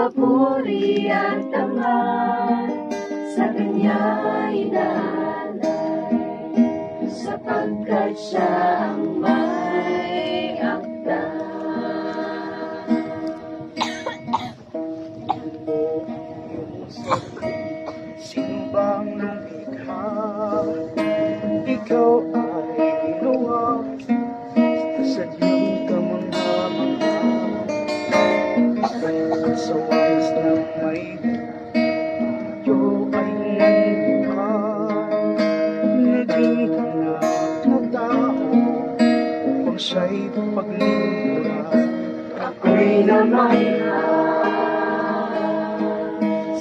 papuri at dangal sa Kanya inaalay, sapagkat Siya ang may akda. Simbang lumikha, ikaw ay ginawa sa sadyang kamangha-mangha. At sa wakas ng may tayo ay nangyuhan, naging anak na tao upang siya'y paglingkuran. Ako'y namangha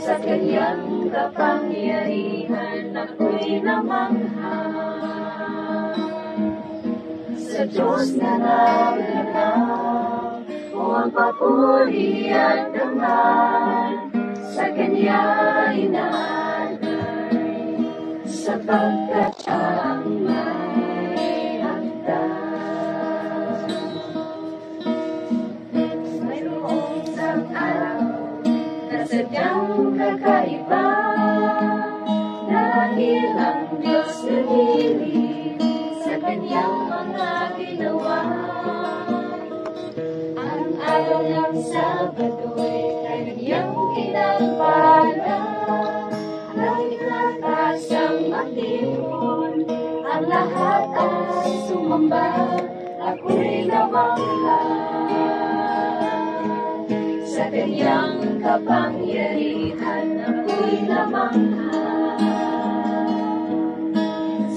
sa Kanyang kapangyarihan, ako'y namangha sa Diyos na naglalaw, o ang papuri at dangal sa Kanya inaalay, sapagkat Siya ang may akda. Mayroong isang araw na sadyang kakaiba, dahil ang Diyos naghilig sa Kanyang mga ginawa. Ang araw ng Sabado'y Kanyang pinagpala, ang ikaltas ang matipon, ang lahat ay sumamba. Ako'y namangha sa Kanyang kapangyarihan, ako'y namangha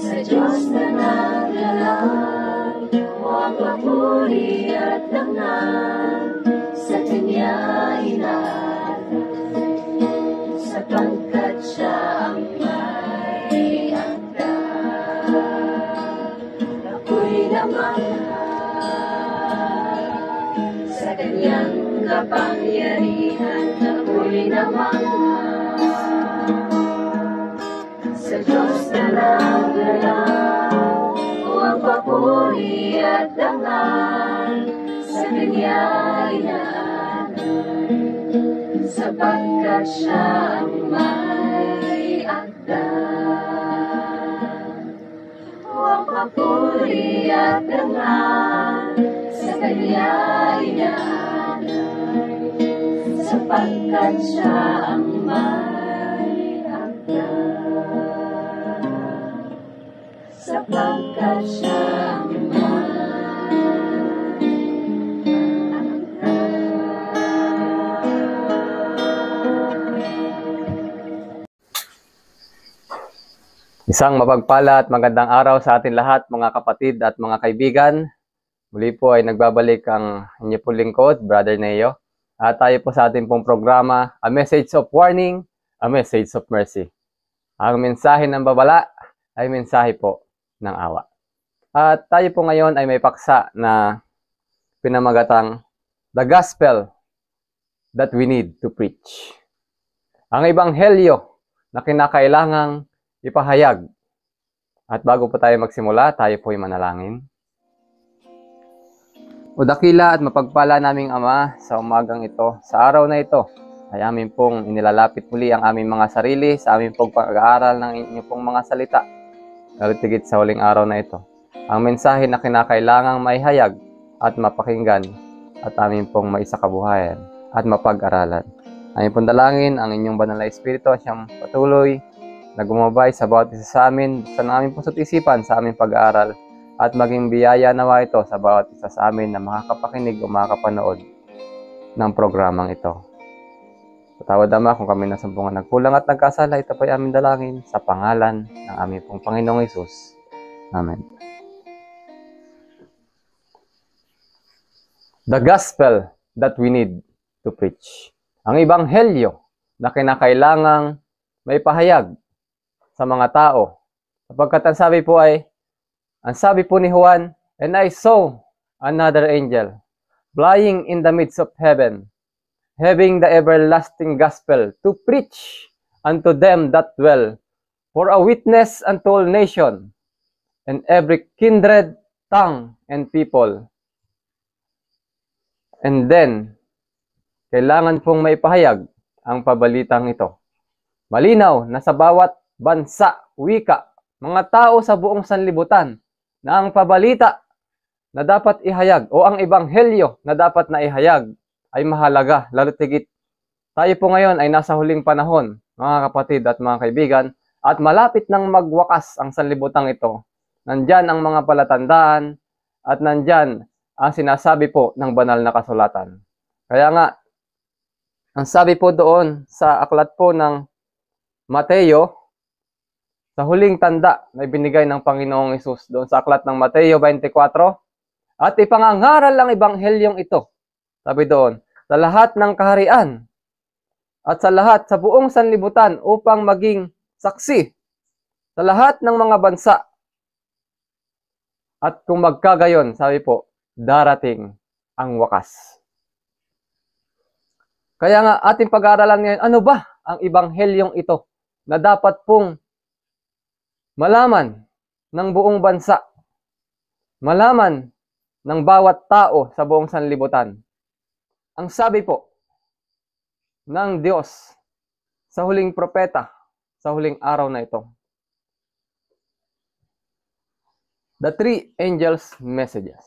sa Diyos na naglalaw, o ang papuri at dangal sa Kanya inaalay, sapagkat Siya ang may akda. Ako'y namangha sa Kanyang kapangyarihan, ako'y namangha sa Diyos na naglalaw, o ang papuri at dangal sa Kanya inaalay, sapagkat Siya ang may akda. O ang papuri at dangal sa Kanya inaalay, sapagkat Siya ang may akda. Sapagkat Siya ang may akda. Isang mapagpala at magandang araw sa atin lahat, mga kapatid at mga kaibigan. Muli po ay nagbabalik ang inyo pong lingkod, Brother Neo. At tayo po sa ating pong programa, A Message of Warning, A Message of Mercy. Ang mensahe ng babala ay mensahe po ng awa. At tayo po ngayon ay may paksa na pinamagatang The Gospel that we need to preach. Ang ebanghelyo na kinakailangang ipahayag. At bago po tayo magsimula, tayo po ay manalangin. O dakila at mapagpala naming Ama, sa umagang ito, sa araw na ito, ay amin pong inilalapit muli ang aming mga sarili sa aming pong pag-aaral ng inyong pong mga salita. Lalo tigit sa huling araw na ito, ang mensahe na kinakailangang maihayag at mapakinggan at amin pong maisakabuhayan at mapag-aralan. Amin pong dalangin ang inyong banal na Espiritu siyang patuloy na gumabay sa bawat isa sa amin, sa aming puso't isipan sa aming pag-aaral, at maging biyaya nawa ito sa bawat isa sa amin na makakapakinig o makakapanood ng programang ito. Patawad Ama kung kami nasumpungan nagkulang at nagkasala, ito po'y aming dalangin sa pangalan ng aming pong Panginoong Hesus. Amen. The Gospel that we need to preach. Ang ebanghelyo na kinakailangang may pahayag sa mga tao. Sapagkat ang sabi po ni Juan, and I saw another angel flying in the midst of heaven, having the everlasting gospel to preach unto them that dwell, for a witness unto all nation, and every kindred, tongue, and people. And then kailangan pong maipahayag ang pabalitang ito. Malinaw na sa bawat bansa, wika, mga tao sa buong sanlibutan na ang pabalita na dapat ihayag o ang ebanghelyo na dapat na ihayag ay mahalaga. Lalo tigit tayo po ngayon ay nasa huling panahon, mga kapatid at mga kaibigan, at malapit nang magwakas ang sanlibutan ito. Nandyan ang mga palatandaan at nandyan ang sinasabi po ng banal na kasulatan. Kaya nga, ang sabi po doon sa aklat po ng Mateo, sa huling tanda na ibinigay ng Panginoong Hesus doon sa aklat ng Mateo 24, at ipangangaral ang ebanghelyong ito, sabi doon, sa lahat ng kaharian at sa lahat sa buong sanlibutan upang maging saksi sa lahat ng mga bansa. At kung magkagayon, sabi po, darating ang wakas. Kaya nga ating pag-aaralan ngayon, ano ba ang ebanghelyong ito na dapat pong malaman ng buong bansa, malaman ng bawat tao sa buong sanlibutan. Ang sabi po ng Diyos sa huling propeta, sa huling araw na ito. The three angels' messages.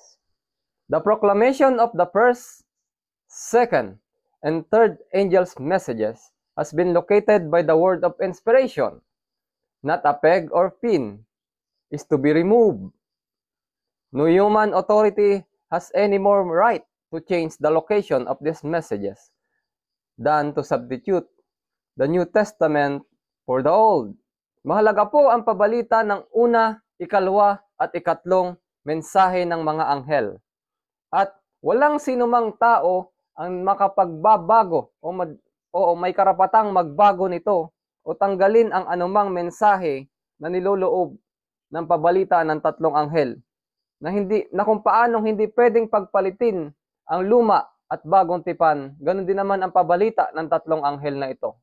The proclamation of the first, second, and third angels' messages has been located by the word of inspiration. Not a peg or pin is to be removed. No human authority has any more right to change the location of these messages than to substitute the New Testament for the Old. Mahalaga po ang pabalita ng una, ikalwa, at ikatlong mensahe ng mga anghel. At walang sinumang tao ang makapagbabago o may karapatang magbago nito o tanggalin ang anumang mensahe na niloloob ng pabalita ng tatlong anghel na kung paanong hindi pwedeng pagpalitin ang luma at bagong tipan, ganun din naman ang pabalita ng tatlong anghel na ito.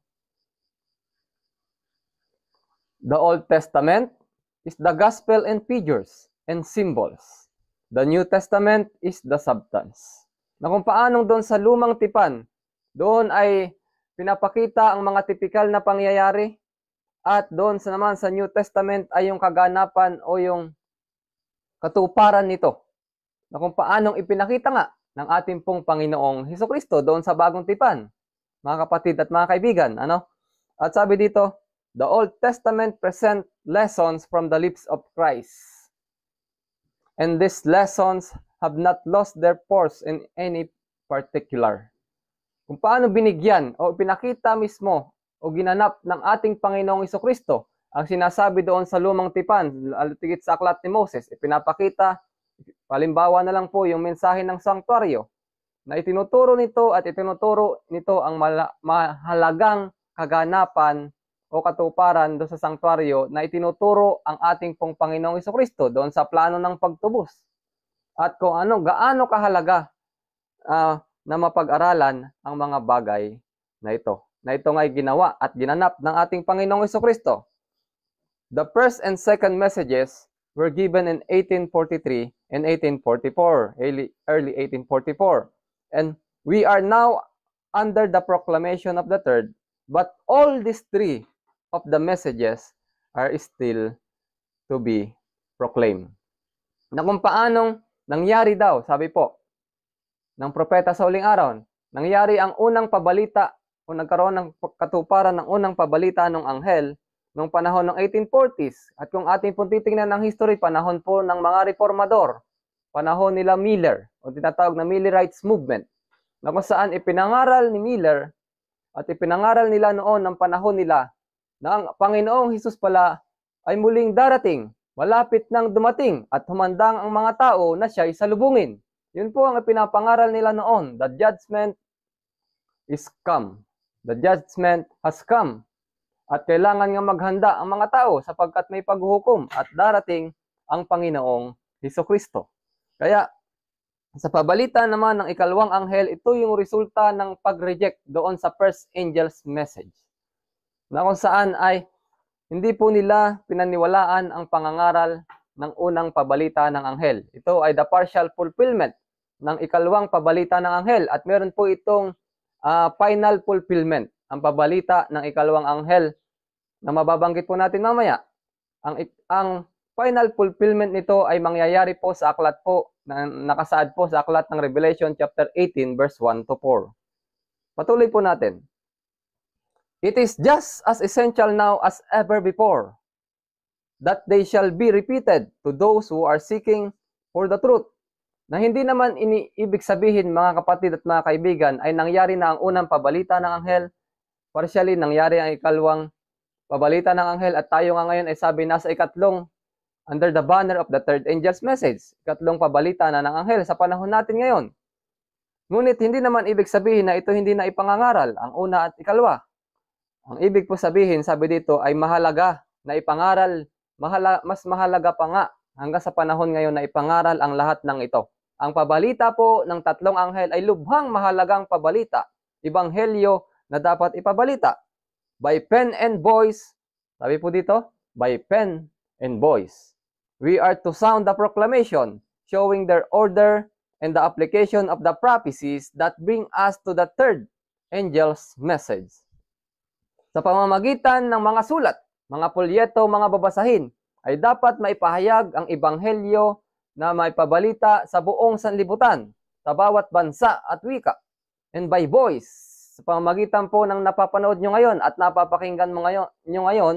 The Old Testament is the gospel and figures and symbols. The New Testament is the substance. Na kung paanong doon sa lumang tipan, doon ay pinapakita ang mga tipikal na pangyayari, at doon naman sa New Testament ay yung kaganapan o yung katuparan nito. Na kung paanong ipinakita nga ng ating pong Panginoong Hesukristo doon sa bagong tipan. Mga kapatid at mga kaibigan, ano? At sabi dito, the Old Testament present lessons from the lips of Christ. And these lessons have not lost their force in any particular. Kung paano binigyan o pinakita mismo o ginanap ng ating Panginoong Hesukristo ang sinasabi doon sa lumang tipan, tigit sa aklat ni Moses, ipinapakita, palimbawa na lang po yung mensahe ng sanktuaryo, na itinuturo nito ang mahalagang kaganapan o katuparan doon sa sanktuaryo na itinuturo ang ating pong Panginoong Hesukristo doon sa plano ng pagtubos. At kung gaano kahalaga na mapag-aralan ang mga bagay na ito. Na ito nga'y ginawa at ginanap ng ating Panginoong Hesukristo. The first and second messages were given in 1843 and 1844, early 1844. And we are now under the proclamation of the third, but all these three of the messages are still to be proclaimed. Na kung paanong nangyari daw, sabi po, ng propeta sa huling araw, nangyari ang unang pabalita o nagkaroon ng katuparan ng unang pabalita ng anghel noong panahon ng 1840s. At kung ating pong titingnan ng history, panahon po ng mga reformador, panahon nila Miller, o tinatawag na Millerites movement, na kung saan ipinangaral ni Miller at ipinangaral nila noon ng panahon nila na ang Panginoong Hesus pala ay muling darating, malapit nang dumating at humandang ang mga tao na siya'y salubungin. Yun po ang ipinapangaral nila noon. The judgment is come. The judgment has come. At kailangan nga maghanda ang mga tao sapagkat may paghuhukom at darating ang Panginoong Hesukristo. Kaya sa pabalita naman ng ikalawang anghel, ito yung resulta ng pag-reject doon sa first angel's message. Na kung saan ay hindi po nila pinaniwalaan ang pangangaral ng unang pabalita ng anghel. Ito ay the partial fulfillment ng ikalawang pabalita ng anghel. At meron po itong final fulfillment. Ang pabalita ng ikalawang anghel na mababanggit po natin mamaya. Ang final fulfillment nito ay mangyayari po sa aklat po na nakasaad po sa aklat ng Revelation chapter 18 verse 1 to 4. Patuloy po natin. It is just as essential now as ever before that they shall be repeated to those who are seeking for the truth. Na hindi naman iniibig sabihin, mga kapatid at mga kaibigan, ay nangyari na ang unang pabalita ng anghel, partially nangyari ang ikalawang pabalita ng anghel, at tayo nga ngayon ay sabi nasa ikatlong under the banner of the third angel's message, ikatlong pabalita na ng anghel sa panahon natin ngayon. Ngunit hindi naman ibig sabihin na ito hindi na ipangangaral, ang una at ikalawa. Ang ibig po sabihin, sabi dito, ay mahalaga na ipangaral, mas mahalaga pa nga hanggang sa panahon ngayon na ipangaral ang lahat ng ito. Ang pabalita po ng tatlong anghel ay lubhang mahalagang pabalita, ebanghelyo na dapat ipabalita. By pen and voice, sabi po dito, by pen and voice. We are to sound the proclamation, showing their order and the application of the prophecies that bring us to the third angel's message. Sa pamamagitan ng mga sulat, mga polyeto, mga babasahin, ay dapat maipahayag ang ebanghelyo na maipabalita sa buong sanlibutan, sa bawat bansa at wika. And by voice, sa pamamagitan po ng napapanood nyo ngayon at napapakinggan nyo ngayon,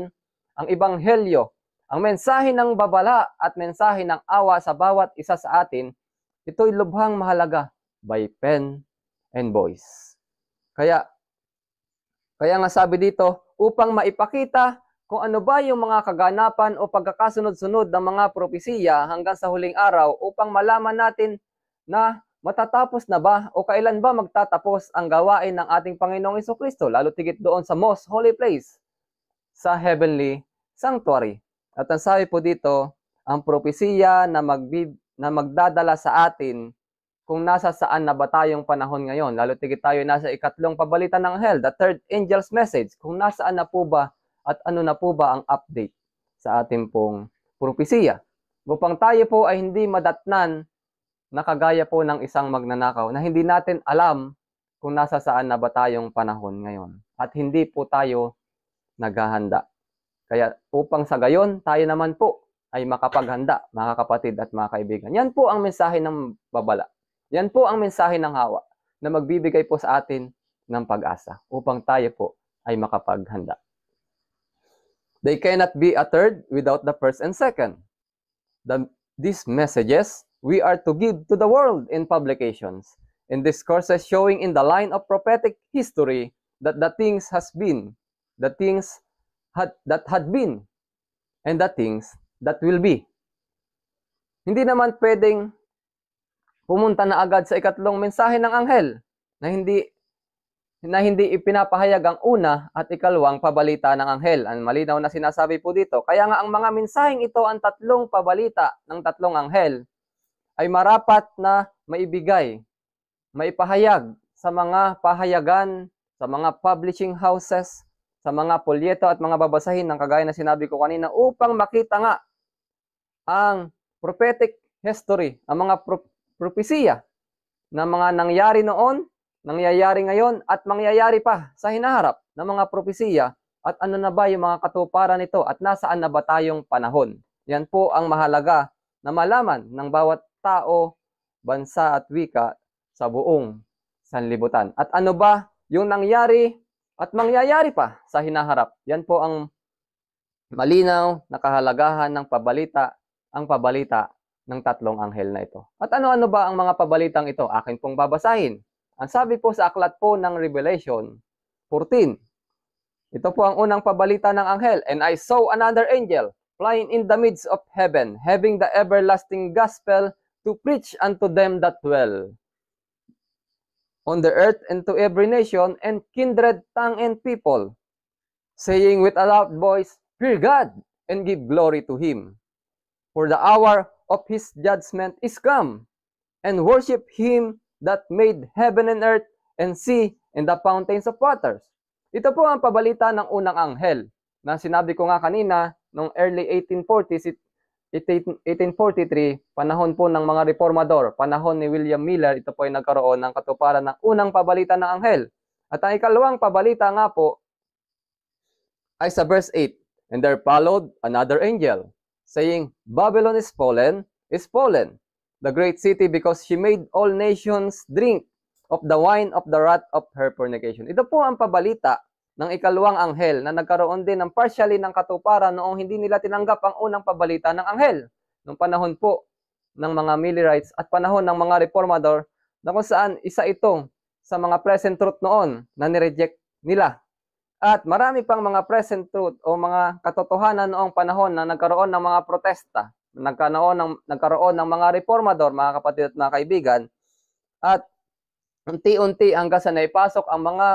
ang ebanghelyo, ang mensahe ng babala at mensahe ng awa sa bawat isa sa atin, ito'y lubhang mahalaga by pen and voice. Kaya nga sabi dito, upang maipakita kung ano ba yung mga kaganapan o pagkakasunod-sunod ng mga propesiya hanggang sa huling araw upang malaman natin na matatapos na ba o kailan ba magtatapos ang gawain ng ating Panginoong Jesucristo, lalo tigit doon sa most holy place, sa heavenly sanctuary. At ang sabi po dito, ang propesiya na magdadala sa atin kung nasa saan na ba tayong panahon ngayon, lalo tigit tayo nasa ikatlong pabalita ng anghel, the third angel's message, kung nasaan na po ba at ano na po ba ang update sa ating pong propesiya. Upang tayo po ay hindi madatnan na kagaya po ng isang magnanakaw na hindi natin alam kung nasa saan na ba tayong panahon ngayon. At hindi po tayo naghahanda. Kaya upang sa gayon, tayo naman po ay makapaghanda, mga kapatid at mga kaibigan. Yan po ang mensahe ng babala. Yan po ang mensahe ng hawa na magbibigay po sa atin ng pag-asa upang tayo po ay makapaghanda. They cannot be uttered without the first and second. These messages we are to give to the world in publications, in discourses showing in the line of prophetic history that the things has been, the things that had been, and the things that will be. Hindi naman pwedeng pumunta na agad sa ikatlong mensahe ng anghel na hindi ipinapahayag ang una at ikalawang pabalita ng anghel. Ang malinaw na sinasabi po dito. Kaya nga ang mga mensaheng ito, ang tatlong pabalita ng tatlong anghel, ay marapat na maibigay, maipahayag sa mga pahayagan, sa mga publishing houses, sa mga polyeto at mga babasahin ng kagaya na sinabi ko kanina upang makita nga ang prophetic history, ang mga propesiya na mga nangyari noon, nangyayari ngayon at mangyayari pa sa hinaharap ng mga propesiya at ano na ba yung mga katuparan nito at nasaan na ba tayong panahon. Yan po ang mahalaga na malaman ng bawat tao, bansa at wika sa buong sanlibutan. At ano ba yung nangyari at mangyayari pa sa hinaharap. Yan po ang malinaw na kahalagahan ng pabalita, ang pabalita ng tatlong anghel na ito. At ano-ano ba ang mga pabalitang ito? Akin pong babasahin. Ang sabi po sa aklat po ng Revelation 14, ito po ang unang pabalita ng anghel. And I saw another angel flying in the midst of heaven, having the everlasting gospel to preach unto them that dwell on the earth and to every nation and kindred, tongue, and people, saying with a loud voice, Fear God, and give glory to him. For the hour of his judgment is come, and worship him that made heaven and earth and sea and the fountains of waters. Ito po ang pabalita ng unang anghel na sinabi ko nga kanina noong early 1840s, 1843, panahon po ng mga reformador, panahon ni William Miller, ito po ay nagkaroon ng katuparan ng unang pabalita ng anghel. At ang ikalawang pabalita nga po ay sa verse 8. And there followed another angel, saying, Babylon is fallen, the great city, because she made all nations drink of the wine of the wrath of her fornication. Ito po ang pabalita ng ikalawang anghel na nagkaroon din ng partially ng katuparan noong hindi nila tinanggap ang unang pabalita ng anghel. Noong panahon po ng mga Millerites at panahon ng mga Reformador, na kung saan isa ito sa mga present truth noon na nireject nila. At marami pang mga present truth o mga katotohanan noong panahon na nagkaroon ng mga protesta, nagkaroon ng mga reformador, mga kapatid at mga kaibigan, at unti-unti hanggang sa naipasok ang mga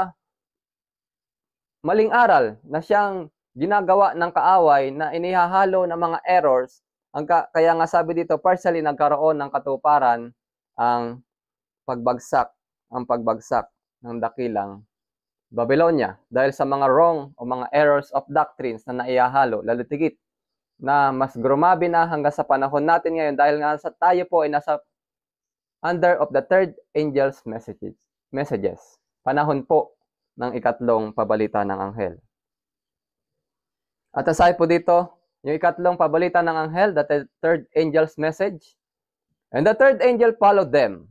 maling aral na siyang ginagawa ng kaaway na inihahalo ng mga errors. Kaya nga sabi dito, partially nagkaroon ng katuparan ang pagbagsak ng dakilang Babylonia dahil sa mga wrong o mga errors of doctrines na naihahalo, lalo tigit na mas grumabi na hanggang sa panahon natin ngayon dahil nga tayo po ay nasa under of the third angel's messages. Panahon po ng ikatlong pabalita ng anghel. At aside po dito, yung ikatlong pabalita ng anghel, the third angel's message. And the third angel followed them,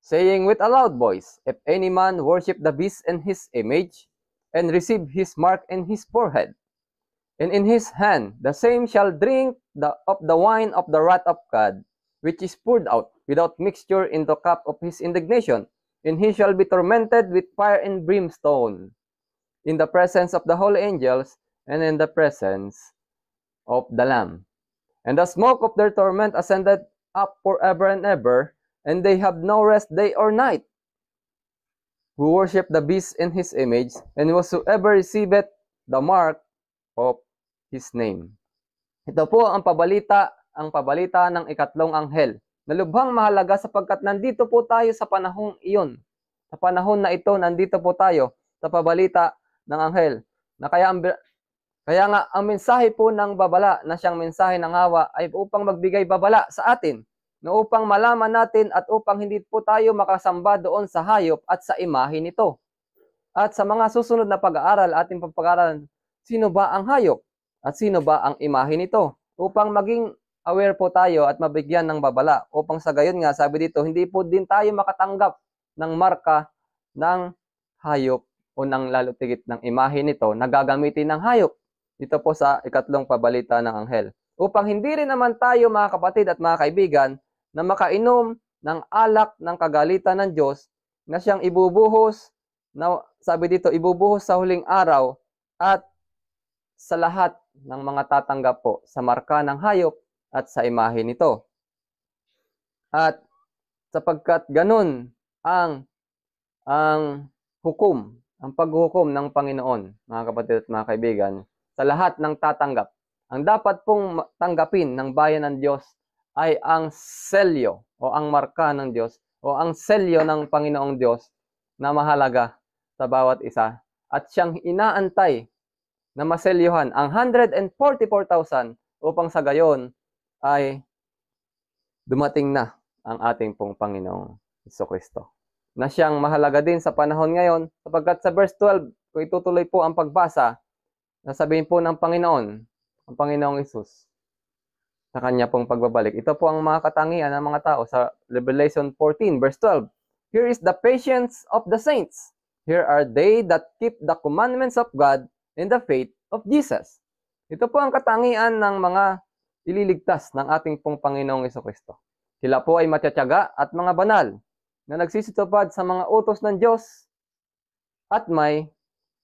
saying with a loud voice, If any man worship the beast and his image, and receive his mark in his forehead, and in his hand, the same shall drink of the wine of the wrath of God, which is poured out without mixture in the cup of his indignation, and he shall be tormented with fire and brimstone, in the presence of the holy angels, and in the presence of the Lamb. And the smoke of their torment ascended up forever and ever, and they have no rest day or night, who worship the beast in his image, and whosoever receiveth the mark of his name. Ito po ang pabalita ng ikatlong anghel, na lubhang mahalaga sapagkat nandito po tayo sa panahong iyon. Sa panahon na ito, nandito po tayo sa pabalita ng anghel. Na kaya nga, ang mensahe po ng babala na siyang mensahe ng hawa ay upang magbigay babala sa atin, na upang malaman natin at upang hindi po tayo makasamba doon sa hayop at sa imahe nito. At sa mga susunod na pag-aaral, ating pag-aaralan, sino ba ang hayop at sino ba ang imahe nito? Upang maging aware po tayo at mabigyan ng babala. Upang sa gayon nga, sabi dito, hindi po din tayo makatanggap ng marka ng hayop o ng lalutigit ng imahe nito na gagamitin ng hayop. Dito po sa ikatlong pabalita ng anghel. Upang hindi rin naman tayo, mga kapatid at mga kaibigan, na makainom ng alak ng kagalitan ng Diyos na siyang ibubuhos, na sabi dito, ibubuhos sa huling araw at sa lahat ng mga tatanggap po sa marka ng hayop at sa imahe nito. At sapagkat ganun ang paghukom ng Panginoon, mga kapatid at mga kaibigan, sa lahat ng tatanggap. Ang dapat pong tanggapin ng bayan ng Diyos ay ang selyo o ang marka ng Diyos o ang selyo ng Panginoong Diyos na mahalaga sa bawat isa. At siyang inaantay na maselyuhan ang 144,000 upang sa gayon ay dumating na ang ating pong Panginoong Jesucristo. Na siyang mahalaga din sa panahon ngayon sapagkat sa verse 12, kung itutuloy po ang pagbasa, nasabihin po ng Panginoon, ang Panginoong Hesus, sa kanya pong pagbabalik. Ito po ang mga katangian ng mga tao sa Revelation 14 verse 12. Here is the patience of the saints. Here are they that keep the commandments of God and the faith of Jesus. Ito po ang katangian ng mga ililigtas ng ating pong Panginoong Jesucristo. Sila po ay matyatsyaga at mga banal na nagsisitupad sa mga utos ng Diyos at may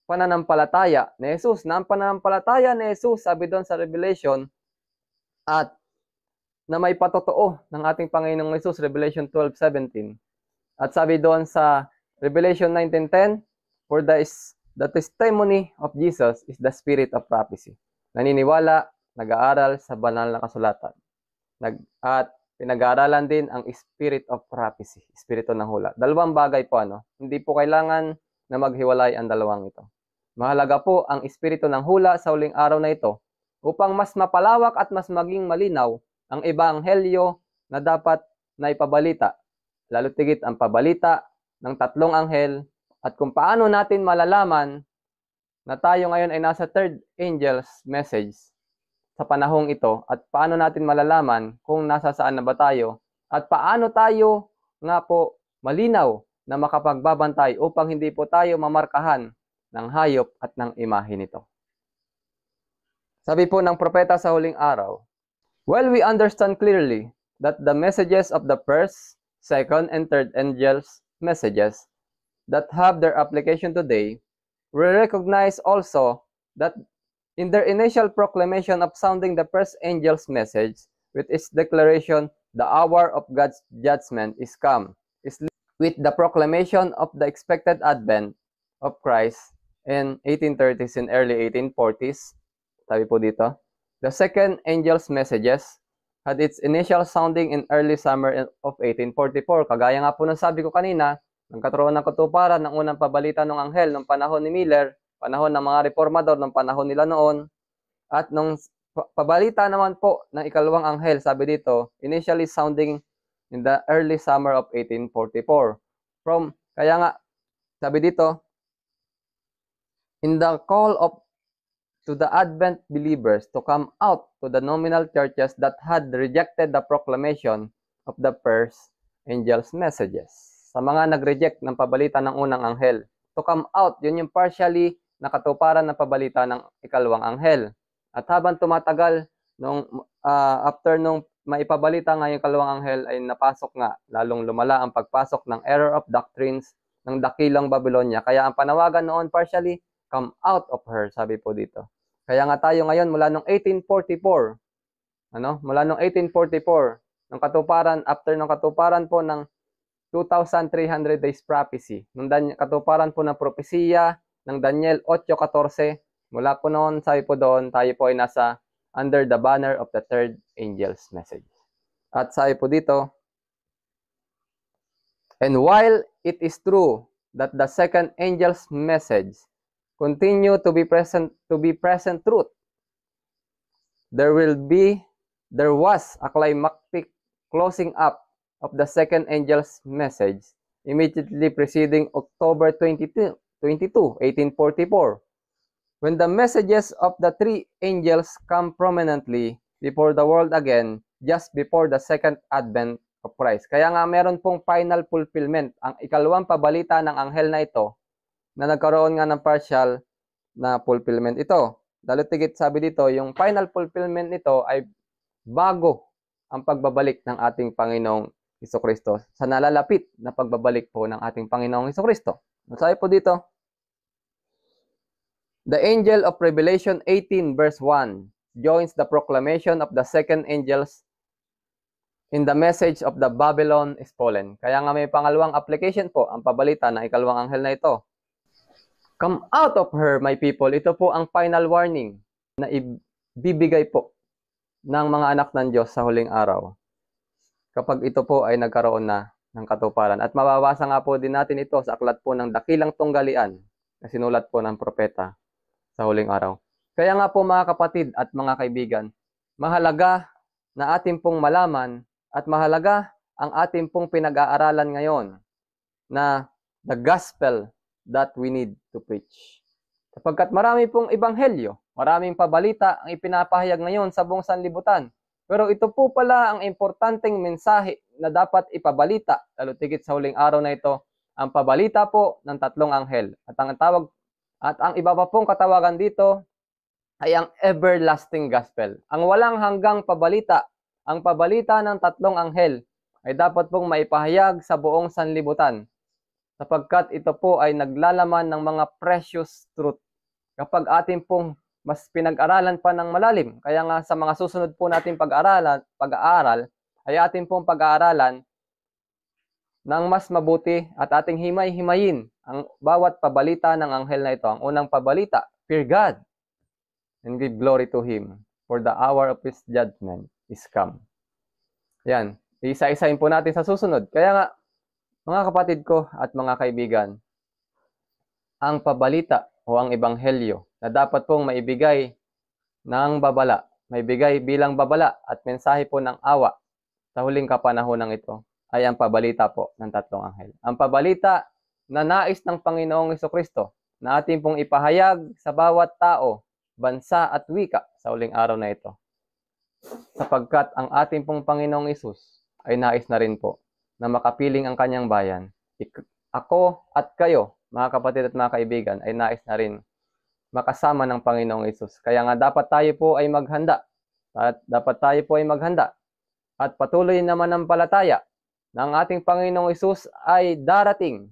pananampalataya ni Jesus. Na ang pananampalataya ni Jesus, sabi doon sa Revelation, at na may patotoo ng ating Panginoong Hesus, Revelation 12:17. At sabi doon sa Revelation 19:10, for the testimony of Jesus is the spirit of prophecy. Naniniwala, nag-aaral sa banal na kasulatan. At pinag-aaralan din ang spirit of prophecy, espiritu ng hula. Dalawang bagay po, Hindi po kailangan na maghiwalay ang dalawang ito. Mahalaga po ang espiritu ng hula sa huling araw na ito upang mas mapalawak at mas maging malinaw ang ebanghelyo na dapat na ipabalita. Lalo tigit ang pabalita ng tatlong anghel At kung paano natin malalaman na tayo ngayon ay nasa third angel's message sa panahong ito, at paano natin malalaman kung nasa saan na ba tayo, at paano tayo nga po malinaw na makapagbabantay upang hindi po tayo mamarkahan ng hayop at ng imahe nito. Sabi po ng propeta sa huling araw, while we understand clearly that the messages of the first, second, and third angels' messages that have their application today, we recognize also that in their initial proclamation of sounding the first angel's message, with its declaration, the hour of God's judgment is come, is with the proclamation of the expected advent of Christ in 1830s and early 1840s, sabi po dito, the second angel's messages had its initial sounding in early summer of 1844. Kagaya nga po ng sabi ko kanina, nagkaroon ng katuparan ng unang pabalita ng anghel ng panahon ni Miller, panahon ng mga reformador ng panahon nila noon, at nung pabalita naman po ng ikalawang anghel, sabi dito, initially sounding in the early summer of 1844. Kaya nga, sabi dito, in the call to the Advent believers to come out to the nominal churches that had rejected the proclamation of the first angel's messages. Sa mga nag-reject ng pabalita ng unang anghel, to come out, yun yung partially nakatuparan ng pabalita ng ikalawang anghel. At habang tumatagal, after nung maipabalita nga yung ikalawang anghel, ay napasok nga, lalong lumala ang pagpasok ng error of doctrines ng dakilang Babylonia. Kaya ang panawagan noon partially, come out of her, sabi po dito. Kaya nga tayo ngayon mula noong 1844, mula noong 1844, ng katuparan, after ng katuparan po ng 2,300 days prophecy, nung katuparan po ng propesiya ng Daniel 8:14, mula po noon, sabi po doon, tayo po ay nasa under the banner of the third angel's message. At sabi po dito, and while it is true that the second angel's message continue to be present truth, there was a climactic closing up of the second angel's message immediately preceding October 22, 1844, when the messages of the three angels come prominently before the world again, just before the second advent of Christ. Kaya nga meron pong final fulfillment, ang ikalawang pabalita ng anghel na ito, na nagkaroon nga ng partial na fulfillment ito. Lalo tigit sabi dito, yung final fulfillment nito ay bago ang pagbabalik ng ating Panginoong Hesukristo, sa nalalapit na pagbabalik po ng ating Panginoong Hesukristo. Sabi po dito, the angel of Revelation 18 verse 1 joins the proclamation of the second angels in the message of the Babylon is fallen. Kaya nga may pangalawang application po ang pabalita ng ikalawang anghel na ito. Come out of her, my people. Ito po ang final warning na ibibigay po ng mga anak ng Diyos sa huling araw, kapag ito po ay nagkaroon na ng katuparan. At mababasa nga po din natin ito sa aklat po ng Dakilang Tunggalian na sinulat po ng propeta sa huling araw. Kaya nga po mga kapatid at mga kaibigan, mahalaga na ating pong malaman at mahalaga ang ating pong pinag-aaralan ngayon na the gospel that we need to preach. Sapagkat marami pong ebanghelyo, maraming pabalita ang ipinapahayag ngayon sa buong sanlibutan. Pero ito po pala ang importanteng mensahe na dapat ipabalita, lalo tigit sa huling araw na ito, ang pabalita po ng tatlong anghel. At ang iba pa pong katawagan dito ay ang everlasting gospel. Ang walang hanggang pabalita, ang pabalita ng tatlong anghel ay dapat pong maipahayag sa buong sanlibutan, sapagkat ito po ay naglalaman ng mga precious truth. Kapag atin pong mas pinag-aralan pa ng malalim, kaya nga sa mga susunod po natin pag-aaral, ay atin pong pag-aaralan ng mas mabuti at ating himay-himayin ang bawat pabalita ng anghel na ito. Ang unang pabalita, fear God and give glory to Him, for the hour of His judgment is come. Yan, isa-isahin po natin sa susunod. Kaya nga, mga kapatid ko at mga kaibigan, ang pabalita o ang ebanghelyo na dapat pong maibigay ng babala, maibigay bilang babala at mensahe po ng awa sa huling kapanahon ng ito, ay ang pabalita po ng tatlong anghel. Ang pabalita na nais ng Panginoong Hesukristo na ating pong ipahayag sa bawat tao, bansa at wika sa huling araw na ito. Sapagkat ang ating pong Panginoong Hesus ay nais na rin po na makapiling ang kanyang bayan. Ako at kayo, mga kapatid at mga kaibigan, ay nais na rin makasama ng Panginoong Hesus. Kaya nga dapat tayo po ay maghanda. At dapat tayo po ay maghanda. At patuloy naman ang palataya na ang ating Panginoong Hesus ay darating.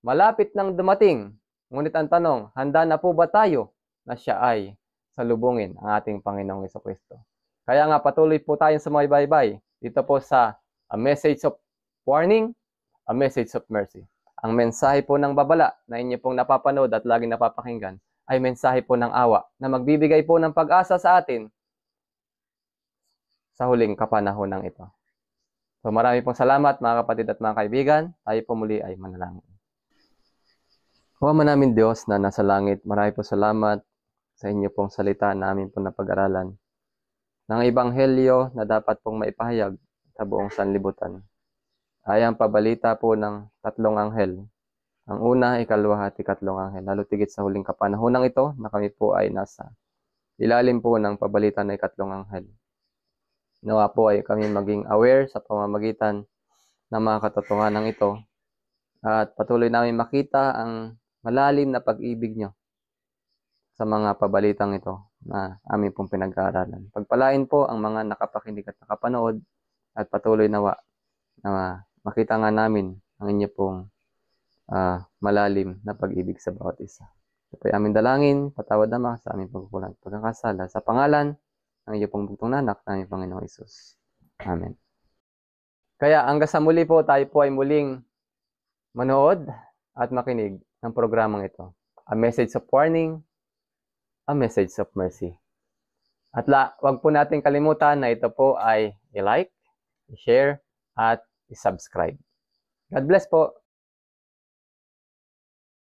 Malapit nang dumating. Ngunit ang tanong, handa na po ba tayo na siya ay salubungin ang ating Panginoong Hesukristo? Kaya nga patuloy po tayong sumaybay-bay dito po sa A Message of Warning, A Message of Mercy. Ang mensahe po ng babala na inyo pong napapanood at laging napapakinggan ay mensahe po ng awa na magbibigay po ng pag-asa sa atin sa huling kapanahonan ito. So marami pong salamat mga kapatid at mga kaibigan. Tayo po muli ay manalangin. Ama namin Diyos na nasa langit, marami po salamat sa inyo pong salita na amin pong napag-aralan ng Ebanghelyo na dapat pong maipahayag sa buong sanlibutan. Ay ang pabalita po ng tatlong anghel. Ang una, ikalawa at ikatlong anghel. Lalo tigit sa huling kapanahonan ito na kami po ay nasa ilalim po ng pabalita ng ikatlong anghel. Nawa po ay kami maging aware sa pamamagitan ng mga katotohanan ito at patuloy namin makita ang malalim na pag-ibig nyo sa mga pabalitang ito na amin pong pinag-aaralan. Pagpalain po ang mga nakapakinig at nakapanood at patuloy nawa na makita nga namin ang inyo pong malalim na pag-ibig sa bawat isa. Ito po ay aming dalangin, patawad naman sa aming pagkukulang at pagkakasala sa pangalan ng iyo pong bugtong nanak na aming Panginoong Hesus. Amen. Kaya hanggang sa muli po, tayo po ay muling manood at makinig ng programang ito. A Message of Warning, A Message of Mercy. At wag po natin kalimutan na ito po ay i-like, i-share, at i-subscribe. God bless po.